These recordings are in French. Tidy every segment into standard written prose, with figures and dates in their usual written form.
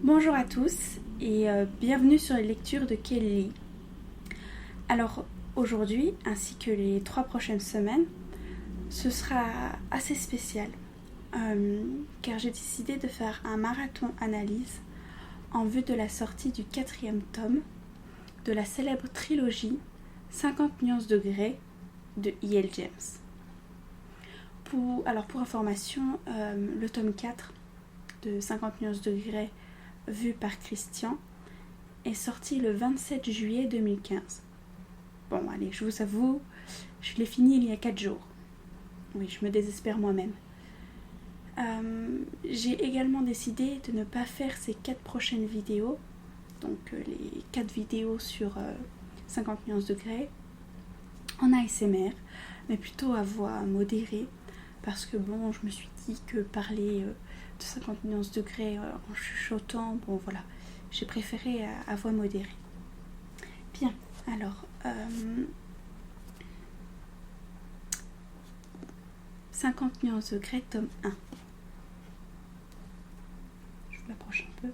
Bonjour à tous et bienvenue sur les lectures de Kelly. Alors aujourd'hui, ainsi que les 3 prochaines semaines, ce sera assez spécial car j'ai décidé de faire un marathon analyse en vue de la sortie du 4e tome de la célèbre trilogie 50 nuances de Grey de E.L. James. Pour information, le tome 4 de 50 nuances de Grey vu par Christian est sorti le 27 juillet 2015. Bon, allez, je vous avoue, je l'ai fini il y a 4 jours. Oui, je me désespère moi-même. J'ai également décidé de ne pas faire ces 4 prochaines vidéos, donc les 4 vidéos sur 50 nuances de Grey, en ASMR, mais plutôt à voix modérée, parce que bon, je me suis dit que parler de 50 nuances de Grey en chuchotant, bon voilà, j'ai préféré à voix modérée. Bien, alors, 50 nuances de Grey, tome 1. Je vous l'approche un peu.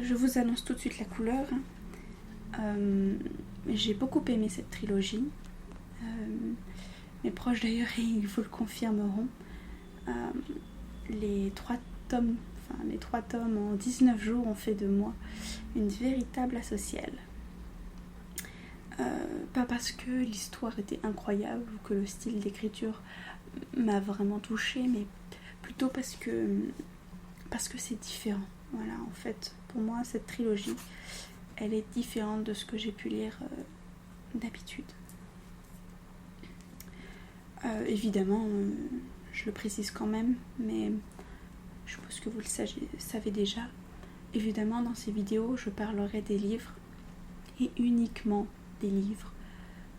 Je vous annonce tout de suite la couleur. J'ai beaucoup aimé cette trilogie. Mes proches d'ailleurs, ils vous le confirmeront. Les 3 tomes en 19 jours ont fait de moi une véritable asociale. Pas parce que l'histoire était incroyable ou que le style d'écriture m'a vraiment touchée, mais plutôt parce que c'est différent. Voilà, en fait, pour moi, cette trilogie, elle est différente de ce que j'ai pu lire d'habitude. Évidemment, je le précise quand même, mais je suppose que vous le savez déjà. Évidemment, dans ces vidéos, je parlerai des livres et uniquement des livres.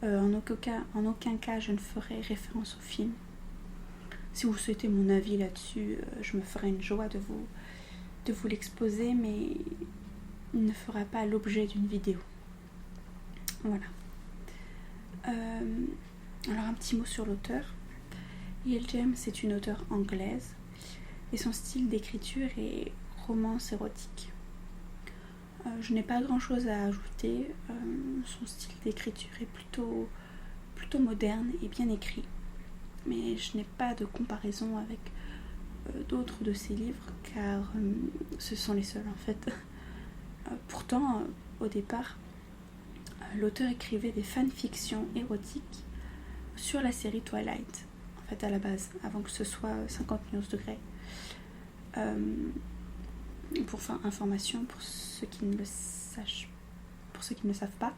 En aucun cas, je ne ferai référence au film. Si vous souhaitez mon avis là-dessus, je me ferai une joie de vous l'exposer, mais il ne fera pas l'objet d'une vidéo. Voilà. Alors un petit mot sur l'auteur. E.L. James est une auteure anglaise et son style d'écriture est romance érotique. Je n'ai pas grand chose à ajouter. Son style d'écriture est plutôt moderne et bien écrit, mais je n'ai pas de comparaison avec d'autres de ses livres car ce sont les seuls en fait. Pourtant, au départ, l'auteur écrivait des fanfictions érotiques sur la série Twilight, en fait à la base, avant que ce soit 50 nuances de Grey. Pour information, pour ceux qui ne le savent pas,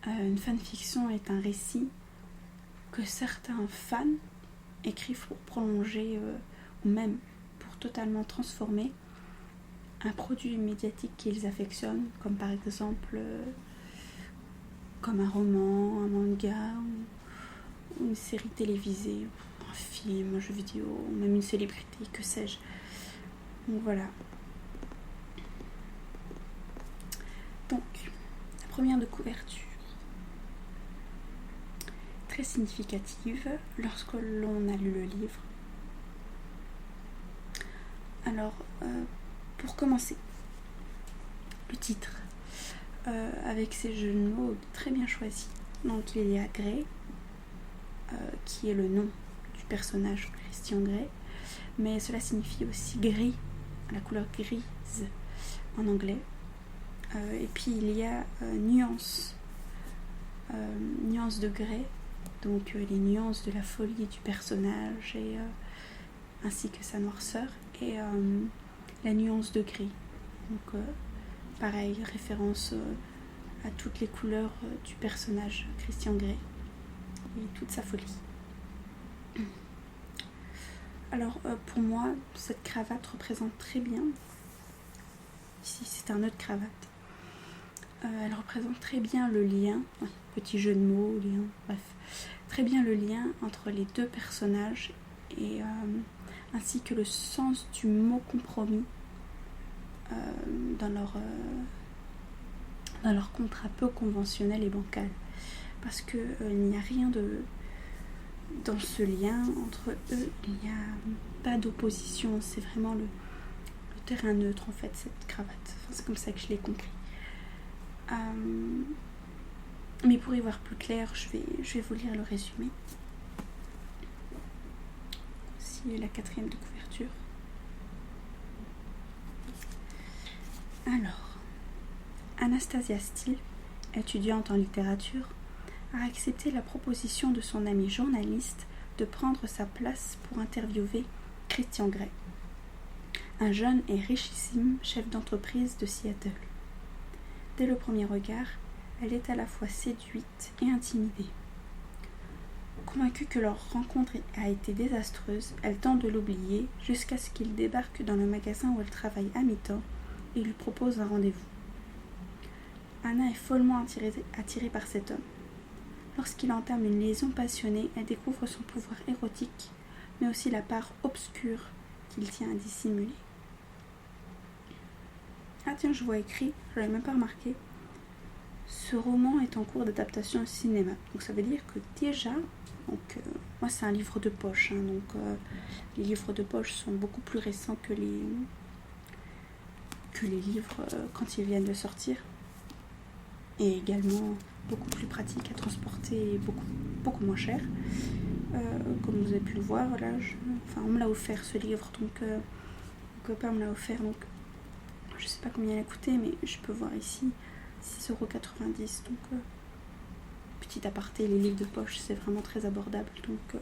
une fanfiction est un récit que certains fans écrivent pour prolonger ou même pour totalement transformer un produit médiatique qu'ils affectionnent, comme par exemple comme un roman, un manga ou une série télévisée, un film, un jeu vidéo, ou même une célébrité, que sais-je. Donc voilà. Donc, la première de couverture, très significative lorsque l'on a lu le livre. Alors, pour commencer, le titre, avec ces jeux de mots très bien choisis. Donc il y a Grey, qui est le nom du personnage Christian Grey, mais cela signifie aussi gris, la couleur grise en anglais. Et puis il y a nuances de Grey, donc les nuances de la folie du personnage et ainsi que sa noirceur, et la nuance de gris. Donc pareil, référence à toutes les couleurs du personnage Christian Grey et toute sa folie. Alors pour moi, cette cravate représente très bien, ici c'est un nœud de cravate, elle représente très bien le lien, petit jeu de mots, lien, bref, très bien le lien entre les deux personnages et ainsi que le sens du mot compromis dans leur contrat peu conventionnel et bancal. Parce qu'il n'y a rien dans ce lien entre eux, il n'y a pas d'opposition, c'est vraiment le terrain neutre en fait, cette cravate. Enfin, c'est comme ça que je l'ai compris. Mais pour y voir plus clair, je vais vous lire le résumé. Voici la 4e de couverture. Alors, Anastasia Steele, étudiante en littérature, a accepté la proposition de son ami journaliste de prendre sa place pour interviewer Christian Grey, un jeune et richissime chef d'entreprise de Seattle. Dès le premier regard, elle est à la fois séduite et intimidée. Convaincue que leur rencontre a été désastreuse, elle tente de l'oublier jusqu'à ce qu'il débarque dans le magasin où elle travaille à mi-temps et lui propose un rendez-vous. Anna est follement attirée par cet homme. Lorsqu'il entame une liaison passionnée, elle découvre son pouvoir érotique, mais aussi la part obscure qu'il tient à dissimuler. Ah tiens, je vois écrit, je l'avais même pas remarqué. Ce roman est en cours d'adaptation au cinéma. Donc ça veut dire que déjà, moi c'est un livre de poche, les livres de poche sont beaucoup plus récents que les livres quand ils viennent de sortir. Et également beaucoup plus pratique à transporter et beaucoup moins cher. Comme vous avez pu le voir, là, on me l'a offert ce livre, donc mon copain me l'a offert, donc je sais pas combien il a coûté, mais je peux voir ici 6,90 €. Donc petit aparté, les livres de poche c'est vraiment très abordable, donc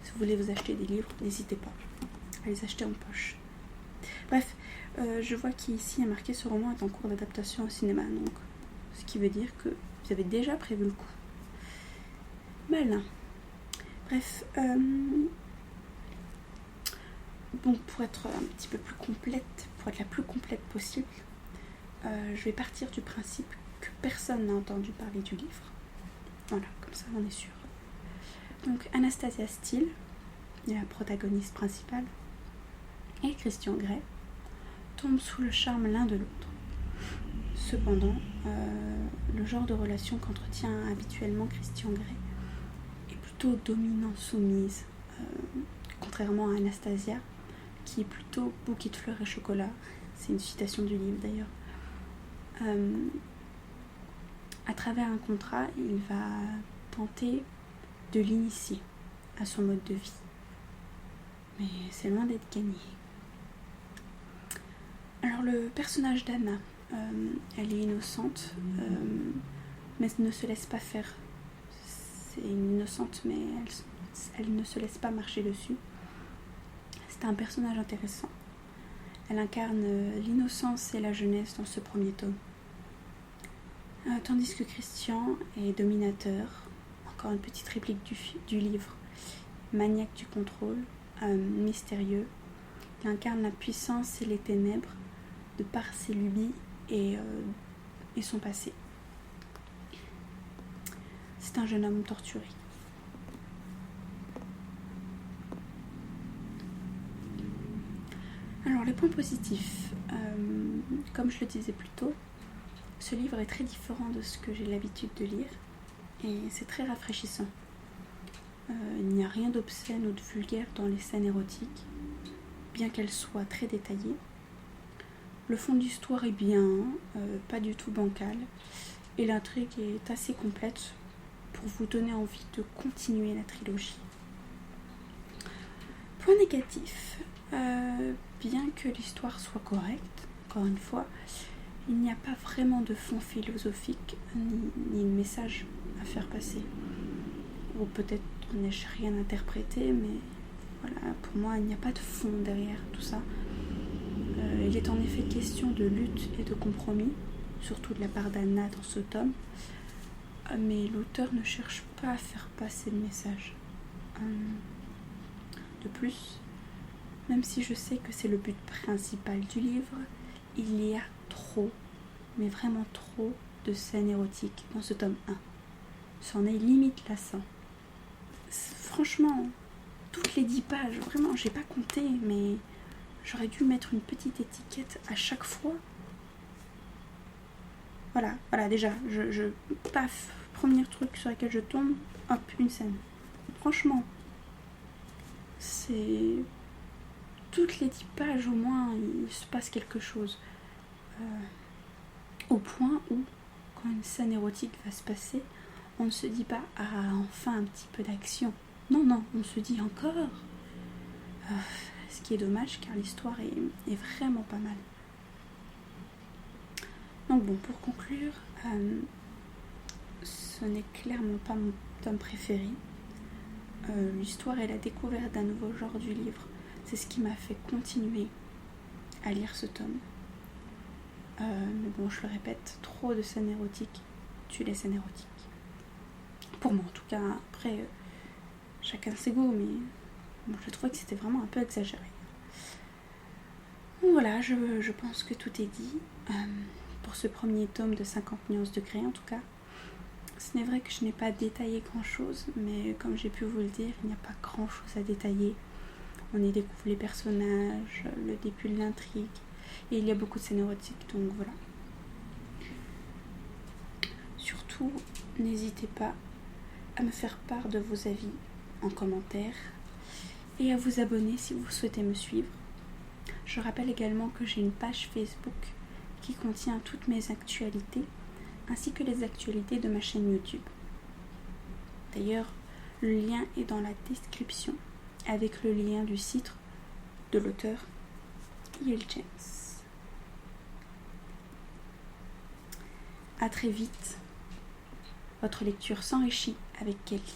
si vous voulez vous acheter des livres, n'hésitez pas à les acheter en poche. Bref, je vois qu'ici il y a marqué ce roman est en cours d'adaptation au cinéma, donc ce qui veut dire que vous avez déjà prévu le coup. Malin. Bref, bon, pour être un petit peu plus complète, pour être la plus complète possible, je vais partir du principe que personne n'a entendu parler du livre. Voilà, comme ça on est sûr. Donc Anastasia Steele, la protagoniste principale, et Christian Grey tombent sous le charme l'un de l'autre. Cependant, le genre de relation qu'entretient habituellement Christian Grey est plutôt dominant-soumise, contrairement à Anastasia, qui est plutôt bouquet de fleurs et chocolat. C'est une citation du livre d'ailleurs. À travers un contrat, il va tenter de l'initier à son mode de vie. Mais c'est loin d'être gagné. Alors le personnage d'Anna, elle est innocente, mais elle ne se laisse pas faire. C'est une innocente, mais elle ne se laisse pas marcher dessus. C'est un personnage intéressant. Elle incarne l'innocence et la jeunesse dans ce premier tome. Tandis que Christian est dominateur, encore une petite réplique du livre, maniaque du contrôle, mystérieux. Il incarne la puissance et les ténèbres de par ses lubies et son passé. C'est un jeune homme torturé. Alors les points positifs, comme je le disais plus tôt, ce livre est très différent de ce que j'ai l'habitude de lire et c'est très rafraîchissant. Il n'y a rien d'obscène ou de vulgaire dans les scènes érotiques, bien qu'elles soient très détaillées. Le fond de l'histoire est bien, pas du tout bancal, et l'intrigue est assez complète pour vous donner envie de continuer la trilogie. Point négatif, bien que l'histoire soit correcte, encore une fois, il n'y a pas vraiment de fond philosophique ni de message à faire passer. Ou peut-être n'ai-je rien interprété, mais voilà, pour moi il n'y a pas de fond derrière tout ça. Il est en effet question de lutte et de compromis, surtout de la part d'Anna dans ce tome, mais l'auteur ne cherche pas à faire passer le message. De plus, même si je sais que c'est le but principal du livre, il y a trop, mais vraiment trop, de scènes érotiques dans ce tome 1. C'en est limite lassant. Franchement, toutes les 10 pages, vraiment, j'ai pas compté, mais j'aurais dû mettre une petite étiquette à chaque fois. Voilà, déjà, paf, premier truc sur lequel je tombe, hop, une scène. Franchement, c'est toutes les 10 pages au moins, il se passe quelque chose. Au point où, quand une scène érotique va se passer, on ne se dit pas « Ah, enfin un petit peu d'action ». Non, on se dit encore. Ce qui est dommage car l'histoire est vraiment pas mal. Donc bon, pour conclure, ce n'est clairement pas mon tome préféré. L'histoire et la découverte d'un nouveau genre du livre, c'est ce qui m'a fait continuer à lire ce tome. Mais bon, je le répète, trop de scènes érotiques tue les scènes érotiques. Pour moi en tout cas, après, chacun ses goûts, mais bon, je trouvais que c'était vraiment un peu exagéré. Donc voilà, je pense que tout est dit. Pour ce premier tome de 50 nuances de Grey en tout cas. Ce n'est vrai que je n'ai pas détaillé grand chose, mais comme j'ai pu vous le dire, il n'y a pas grand chose à détailler. On y découvre les personnages, le début de l'intrigue, et il y a beaucoup de scènes érotiques, donc voilà. Surtout, n'hésitez pas à me faire part de vos avis en commentaire et à vous abonner si vous souhaitez me suivre. Je rappelle également que j'ai une page Facebook qui contient toutes mes actualités ainsi que les actualités de ma chaîne YouTube. D'ailleurs, le lien est dans la description avec le lien du site de l'auteur E.L. James. A très vite. Votre lecture s'enrichit avec Kelly.